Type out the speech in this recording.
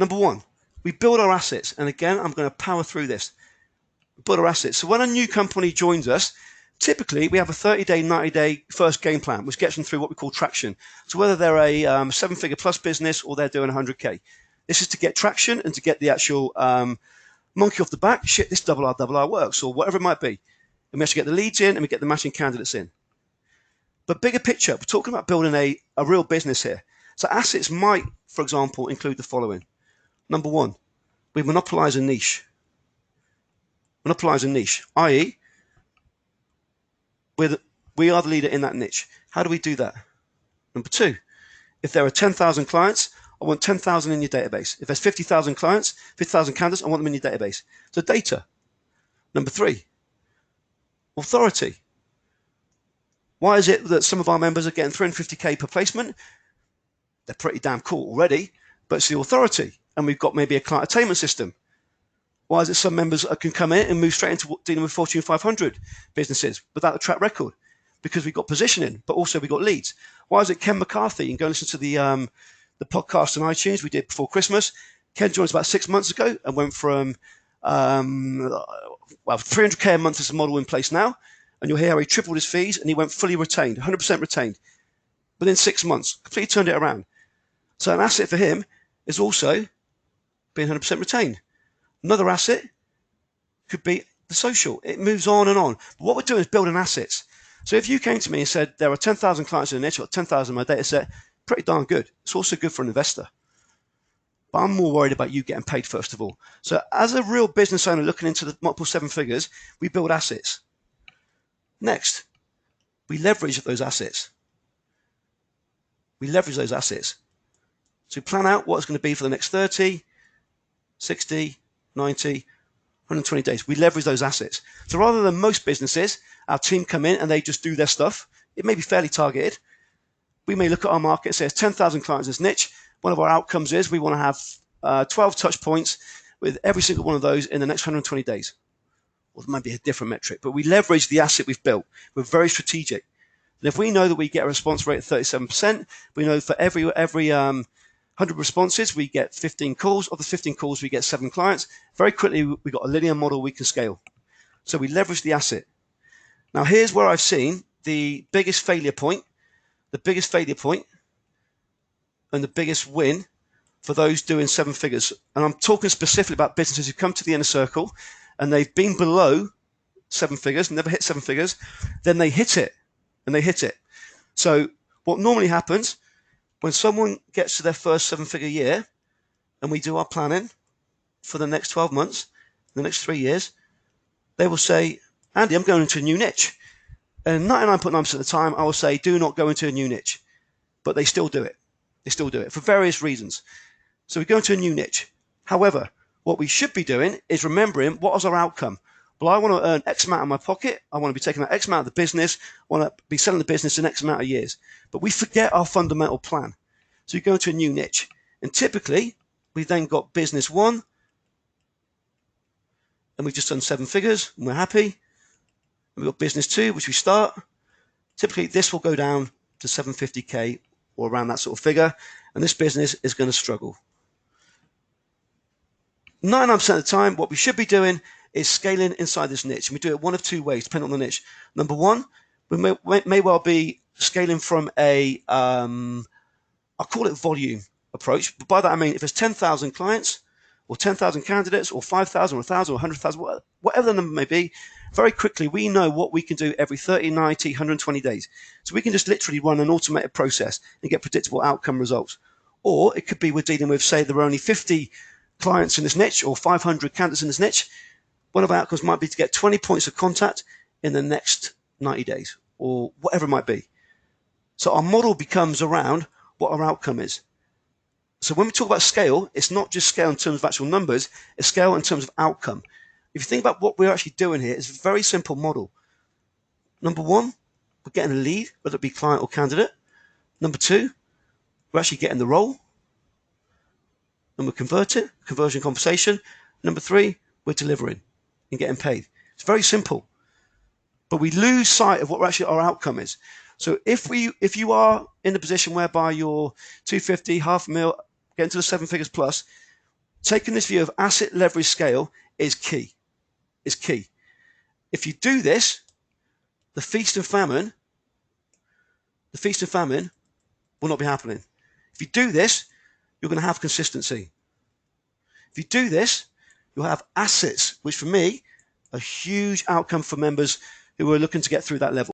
Number one, we build our assets. And again, I'm going to power through this. Build our assets. So when a new company joins us, typically we have a 30-day, 90-day first game plan, which gets them through what we call traction. So whether they're a 7-figure plus business or they're doing 100K, this is to get traction and to get the actual monkey off the back. Shit, this double R works, or whatever it might be. And we actually get the leads in and we get the matching candidates in. But bigger picture, we're talking about building a real business here. So assets might, for example, include the following. Number one, we monopolize a niche. Monopolize a niche, i.e., we are the leader in that niche. How do we do that? Number two, if there are 10,000 clients, I want 10,000 in your database. If there's 50,000 clients, 50,000 candidates, I want them in your database. So data. Number three, authority. Why is it that some of our members are getting 350K per placement? They're pretty damn cool already, but it's the authority. And we've got maybe a client attainment system. Why is it some members can come in and move straight into dealing with Fortune 500 businesses without a track record? Because we've got positioning, but also we've got leads. Why is it Ken McCarthy? You can go listen to the podcast on iTunes we did before Christmas. Ken joined us about 6 months ago and went from 300K a month is the model in place now. And you'll hear how he tripled his fees and he went fully retained, 100% retained. Within 6 months, completely turned it around. So an asset for him is also being 100% retained. Another asset could be the social. It moves on and on. But what we're doing is building assets. So if you came to me and said, there are 10,000 clients in the niche, or 10,000 in my data set, pretty darn good. It's also good for an investor. But I'm more worried about you getting paid first of all. So as a real business owner looking into the multiple seven figures, we build assets. Next, we leverage those assets. We leverage those assets. So we plan out what it's going to be for the next 30, 60, 90, 120 days. We leverage those assets. So rather than most businesses, our team come in and they just do their stuff. It may be fairly targeted. We may look at our market and say there's 10,000 clients in this niche. One of our outcomes is we want to have 12 touch points with every single one of those in the next 120 days. Or it might be a different metric, but we leverage the asset we've built. We're very strategic. And if we know that we get a response rate of 37%, we know for every 100 responses, we get 15 calls. Of the 15 calls, we get 7 clients. Very quickly, we've got a linear model we can scale. So we leverage the asset. Now, here's where I've seen the biggest failure point and the biggest win for those doing 7 figures. And I'm talking specifically about businesses who come to the inner circle and they've been below 7 figures, never hit 7 figures, then they hit it, and they hit it. So what normally happens when someone gets to their first 7-figure year and we do our planning for the next 12 months, the next 3 years, they will say, Andy, I'm going into a new niche. And 99.9% of the time, I will say, do not go into a new niche. But they still do it. They still do it for various reasons. So we go into a new niche. However, what we should be doing is remembering what was our outcome. Well, I want to earn X amount in my pocket. I want to be taking that X amount of the business. I want to be selling the business in X amount of years. But we forget our fundamental plan. So you go into a new niche. And typically, we've then got business 1. And we've just done 7 figures. And we're happy. And we've got business 2, which we start. Typically, this will go down to 750K or around that sort of figure. And this business is going to struggle. 99% of the time, what we should be doing is scaling inside this niche. And we do it one of 2 ways, depending on the niche. Number 1, we may well be scaling from a, I'll call it volume approach. But by that, I mean, if there's 10,000 clients or 10,000 candidates or 5,000 or 1,000 or 100,000, whatever the number may be, very quickly, we know what we can do every 30, 90, 120 days. So we can just literally run an automated process and get predictable outcome results. Or it could be we're dealing with, say, there are only 50 clients in this niche or 500 candidates in this niche. One of our outcomes might be to get 20 points of contact in the next 90 days or whatever it might be. So our model becomes around what our outcome is. So when we talk about scale, it's not just scale in terms of actual numbers, it's scale in terms of outcome. If you think about what we're actually doing here, it's a very simple model. Number 1, we're getting a lead, whether it be client or candidate. Number 2, we're actually getting the role. And we convert it, conversion conversation. Number 3, we're delivering and getting paid. It's very simple. But we lose sight of what actually our outcome is. So if you are in the position whereby you're 250, $500,000, getting to the 7 figures plus, taking this view of asset leverage scale is key. Is key. If you do this, the feast and famine will not be happening. If you do this, you're going to have consistency. If you do this, you'll have assets, which for me, a huge outcome for members who are looking to get through that level.